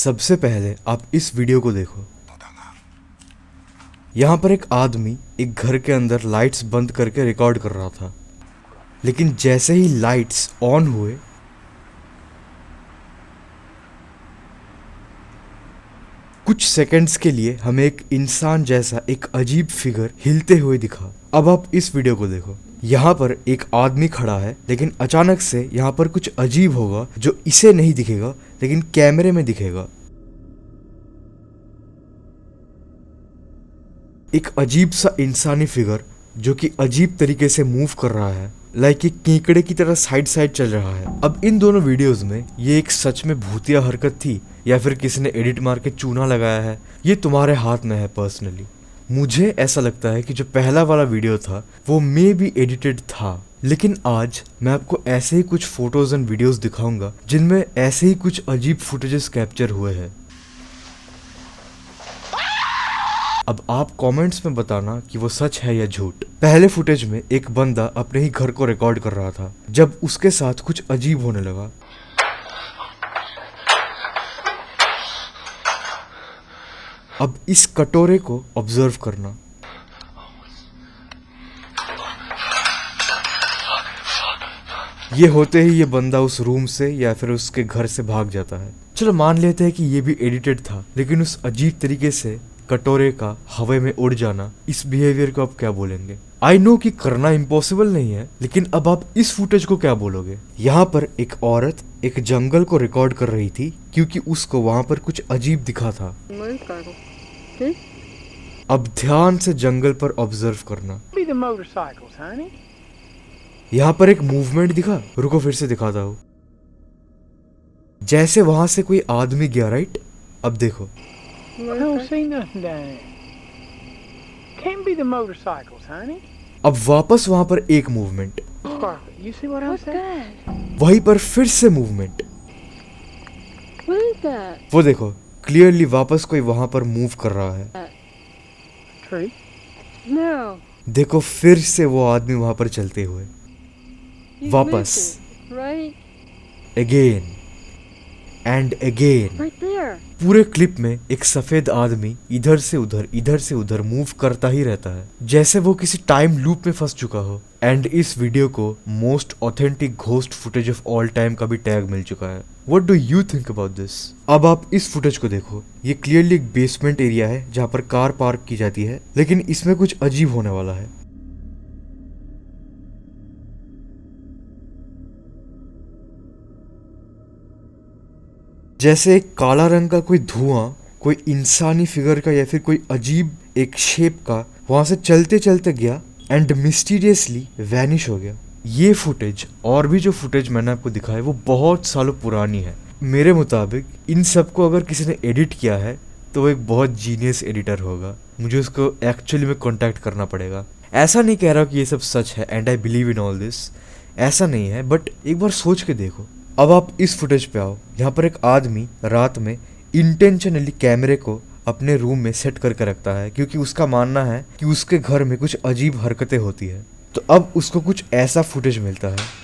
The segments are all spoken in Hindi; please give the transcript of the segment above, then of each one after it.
सबसे पहले आप इस वीडियो को देखो। यहाँ पर एक आदमी एक घर के अंदर लाइट्स बंद करके रिकॉर्ड कर रहा था, लेकिन जैसे ही लाइट्स ऑन हुए कुछ सेकंड्स के लिए हमें एक इंसान जैसा एक अजीब फिगर हिलते हुए दिखा। अब आप इस वीडियो को देखो। यहाँ पर एक आदमी खड़ा है, लेकिन अचानक से यहाँ पर कुछ अजीब होगा जो इसे नहीं दिखेगा लेकिन कैमरे में दिखेगा। एक अजीब सा इंसानी फिगर जो कि अजीब तरीके से मूव कर रहा है, लाइक एक कीकड़े की तरह साइड साइड चल रहा है। अब इन दोनों वीडियोस में ये एक सच में भूतिया हरकत थी या फिर किसी ने एडिट मार के चूना लगाया है, ये तुम्हारे हाथ में है। पर्सनली मुझे ऐसा लगता है कि जो पहला वाला वीडियो था वो मे बी एडिटेड था, लेकिन आज मैं आपको ऐसे ही कुछ फोटोज एंड वीडियोस दिखाऊंगा जिनमें ऐसे ही कुछ अजीब फुटेजेस कैप्चर हुए हैं। अब आप कमेंट्स में बताना कि वो सच है या झूठ। पहले फुटेज में एक बंदा अपने ही घर को रिकॉर्ड कर रहा था जब उसके साथ कुछ अजीब होने लगा। अब इस कटोरे को ऑब्जर्व करना। ये होते ही ये बंदा उस रूम से या फिर उसके घर से भाग जाता है। चलो मान लेते हैं कि ये भी एडिटेड था, लेकिन उस अजीब तरीके से कटोरे का हवा में उड़ जाना, इस बिहेवियर को आप क्या बोलेंगे? आई नो कि करना इम्पॉसिबल नहीं है, लेकिन अब आप इस फुटेज को क्या बोलोगे? यहाँ पर एक औरत एक जंगल को रिकॉर्ड कर रही थी क्योंकि उसको वहाँ पर कुछ अजीब दिखा था। अब ध्यान से जंगल पर ऑब्जर्व करना। यहाँ पर एक मूवमेंट दिखा, रुको फिर से दिखाता हूँ। जैसे वहां से कोई आदमी गया, राइट? अब देखो, अब वापस वहां पर एक मूवमेंट, वहीं पर फिर से मूवमेंट। वो देखो, क्लियरली वापस कोई वहां पर मूव कर रहा है। देखो फिर से वो आदमी वहां पर चलते हुए वापस, अगेन एंड अगेन। पूरे क्लिप में एक सफेद आदमी इधर से उधर मूव करता ही रहता है, जैसे वो किसी टाइम लूप में फंस चुका हो। एंड इस वीडियो को most authentic ghost footage of all time का भी टैग मिल चुका है। What do you think about this? अब आप इस फुटेज को देखो। ये क्लियरली एक बेसमेंट एरिया है जहाँ पर कार पार्क की जाती है, लेकिन इसमें कुछ अजीब होने वाला है। जैसे एक काला रंग का कोई धुआं कोई इंसानी फिगर का या फिर कोई अजीब एक शेप का वहां से चलते चलते गया एंड मिस्टीरियसली वैनिश हो गया। ये फुटेज और भी जो फुटेज मैंने आपको दिखाया वो बहुत सालों पुरानी है। मेरे मुताबिक इन सबको अगर किसी ने एडिट किया है तो वो एक बहुत जीनियस एडिटर होगा। मुझे उसको एक्चुअली में कॉन्टैक्ट करना पड़ेगा। ऐसा नहीं कह रहा कि ये सब सच है and I believe in all this, ऐसा नहीं है, बट एक बार सोच के देखो। अब आप इस फुटेज पे आओ। यहाँ पर एक आदमी रात में इंटेंशनली कैमरे को अपने रूम में सेट करके रखता है क्योंकि उसका मानना है कि उसके घर में कुछ अजीब हरकतें होती है। तो अब उसको कुछ ऐसा फुटेज मिलता है।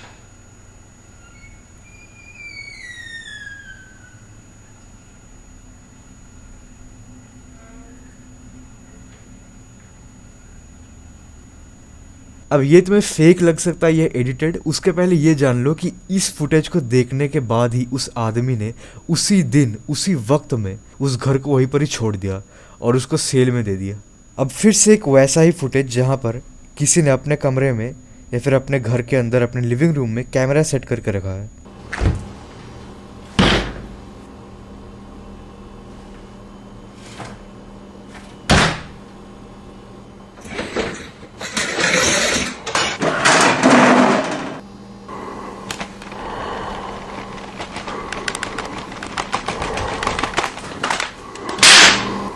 अब ये तुम्हें फेक लग सकता है, ये एडिटेड। उसके पहले ये जान लो कि इस फुटेज को देखने के बाद ही उस आदमी ने उसी दिन उसी वक्त में उस घर को वहीं पर ही छोड़ दिया और उसको सेल में दे दिया। अब फिर से एक वैसा ही फुटेज जहाँ पर किसी ने अपने कमरे में या फिर अपने घर के अंदर अपने लिविंग रूम में कैमरा सेट करके रखा है।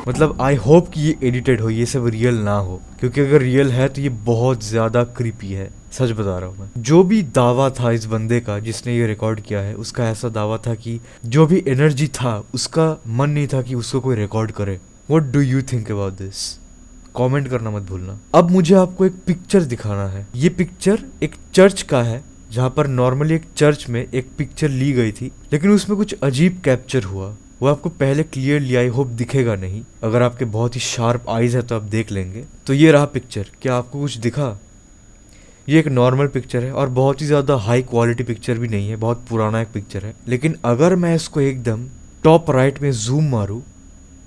मतलब आई होप कि ये एडिटेड हो, ये सब रियल ना हो, क्योंकि अगर रियल है तो ये बहुत ज्यादा क्रीपी है। सच बता रहा हूँ मैं। जो भी दावा था इस बंदे का जिसने ये रिकॉर्ड किया है, उसका ऐसा दावा था कि जो भी एनर्जी था उसका मन नहीं था कि उसको कोई रिकॉर्ड करे। What do you think about this? Comment करना मत भूलना। अब मुझे आपको एक पिक्चर दिखाना है। ये पिक्चर एक चर्च का है, जहाँ पर नॉर्मली एक चर्च में एक पिक्चर ली गई थी, लेकिन उसमें कुछ अजीब कैप्चर हुआ। वो आपको पहले क्लियरली आई होप दिखेगा नहीं, अगर आपके बहुत ही शार्प आईज है तो आप देख लेंगे। तो ये रहा पिक्चर, क्या आपको कुछ दिखा? ये एक नॉर्मल पिक्चर है और बहुत ही ज़्यादा हाई क्वालिटी पिक्चर भी नहीं है, बहुत पुराना एक पिक्चर है। लेकिन अगर मैं इसको एकदम टॉप राइट में जूम मारूँ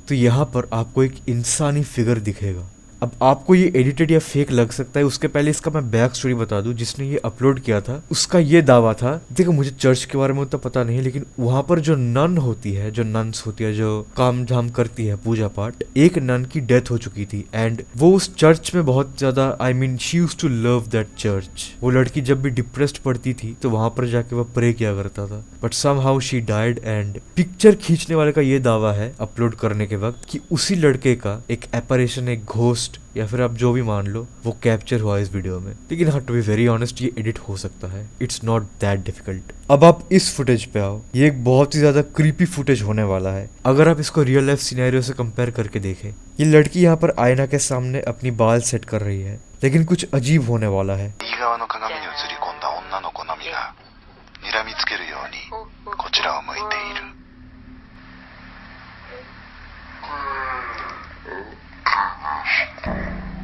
तो यहाँ पर आपको एक इंसानी फिगर दिखेगा। अब आपको ये एडिटेड या फेक लग सकता है, उसके पहले इसका मैं बैक स्टोरी बता दूं। जिसने ये अपलोड किया था उसका ये दावा था, देखो मुझे चर्च के बारे में उतना पता नहीं है, लेकिन वहां पर जो नन होती है, जो नन्स होती है, जो काम धाम करती है, पूजा पाठ, एक नन की डेथ हो चुकी थी एंड वो उस चर्च में बहुत ज्यादा, I mean she used to love that church. वो लड़की जब भी डिप्रेस्ड पड़ती थी तो वहां पर जाके वो प्रे किया करता था, but somehow she died. And picture खींचने वाले का ये दावा है अपलोड करने के वक्त कि उसी लड़के का एक एपरेशन, एक घोस्ट या फिर आप जो भी मान लो, वो कैप्चर हुआ इस वीडियो में। लेकिन हाँ, टू बी वेरी ऑनेस्ट, ये एडिट हो सकता है, इट्स नॉट दैट डिफिकल्ट। अब आप इस फुटेज पे आओ, ये एक बहुत ही ज्यादा क्रीपी फुटेज होने वाला है अगर आप इसको रियल लाइफ सिनेरियो से कंपेयर करके देखें। ये लड़की यहाँ पर आईना के सामने अपनी बाल सेट कर रही है, लेकिन कुछ अजीब होने वाला है।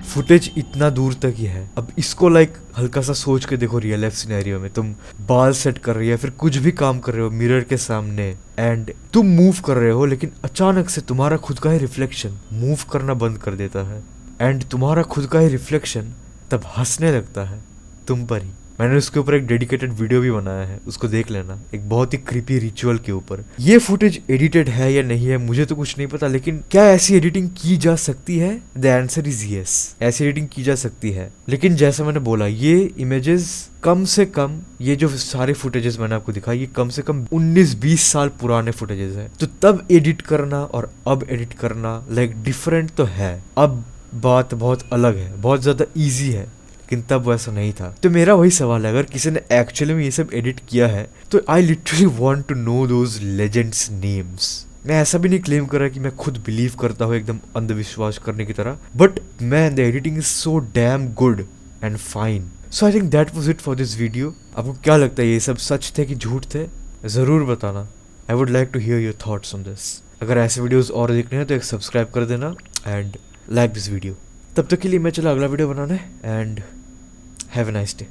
फुटेज इतना दूर तक ही है। अब इसको लाइक हल्का सा सोच के देखो, रियल लाइफ सिनेरियो में तुम बाल सेट कर रही है, फिर कुछ भी काम कर रहे हो मिरर के सामने एंड तुम मूव कर रहे हो, लेकिन अचानक से तुम्हारा खुद का ही रिफ्लेक्शन मूव करना बंद कर देता है एंड तुम्हारा खुद का ही रिफ्लेक्शन तब हंसने लगता है तुम पर ही। मैंने उसके ऊपर एक डेडिकेटेड वीडियो भी बनाया है, उसको देख लेना, एक बहुत ही क्रीपी रिचुअल के ऊपर। ये फुटेज एडिटेड है या नहीं है मुझे तो कुछ नहीं पता, लेकिन क्या ऐसी एडिटिंग की जा सकती है? द आंसर इज यस, ऐसी एडिटिंग की जा सकती है। लेकिन जैसा मैंने बोला, ये इमेजेस कम से कम, ये जो सारे फुटेजेस मैंने आपको दिखाई, ये कम से कम 19-20 साल पुराने फुटेजेस है। तो तब एडिट करना और अब एडिट करना लाइक डिफरेंट तो है। अब बात बहुत अलग है, बहुत ज्यादा ईजी है, लेकिन तब वैसा नहीं था। तो मेरा वही सवाल है, अगर किसी ने एक्चुअली में ये सब एडिट किया है तो I literally want to know those legends names. मैं ऐसा भी नहीं क्लेम कर रहा कि मैं खुद बिलीव करता हूँ एकदम अंधविश्वास करने की तरह, but man the editing is so damn good and fine. So I think that was it for this video. आपको क्या लगता है, ये सब सच थे कि झूठ थे? जरूर बताना। I would like to hear your thoughts on this. अगर ऐसे वीडियोस और देखने हैं तो एक सब्सक्राइब कर देना एंड लाइक दिस वीडियो। तब तक के लिए मैं चला अगला वीडियो बनाने and have a nice day.